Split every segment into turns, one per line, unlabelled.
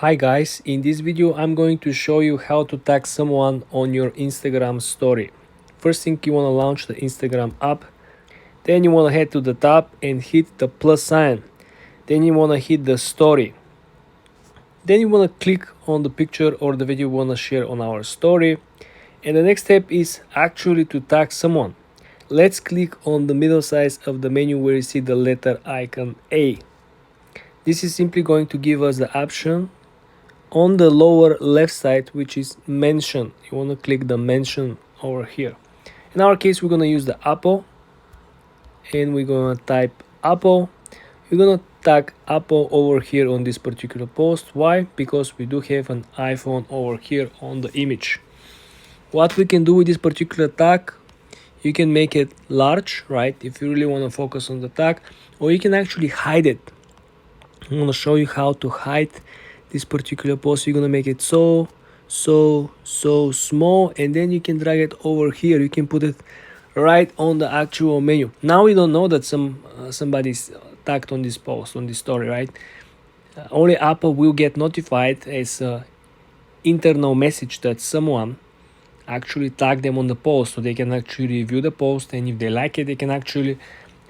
Hi guys, in this video I'm going to show you how to tag someone on your Instagram story. First thing, you want to launch the Instagram app, then you want to head to the top and hit the plus sign, then you want to hit the story, then you want to click on the picture or the video you want to share on our story, and the next step is actually to tag someone. Let's click on the middle side of the menu where you see the letter icon A. This is simply going to give us the option on the lower left side, which is mention. You want to click the mention over here. In our case, we're going to use the Apple, and we're going to type Apple. We're going to tag Apple over here on this particular post. Why? Because we do have an iPhone over here on the image. What we can do with this particular tag, you can make it large, right, if you really want to focus on the tag, or you can actually hide it. I'm going to show you how to hide this particular post. You're going to make it so small, and then you can drag it over here. You can put it right on the actual menu. Now we don't know that somebody's tagged on this post, on this story, right? Only Apple will get notified as an internal message that someone actually tag them on the post, so they can actually review the post, and if they like it, they can actually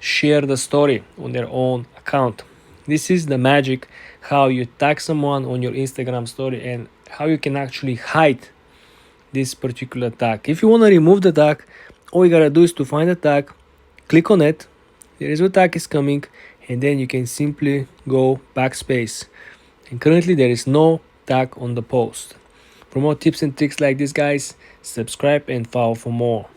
share the story on their own account. This is the magic, how you tag someone on your Instagram story and how you can actually hide this particular tag. If you want to remove the tag, all you gotta do is to find the tag, click on it, there is what tag is coming, and then you can simply go backspace. And currently there is no tag on the post. For more tips and tricks like this, guys, subscribe and follow for more.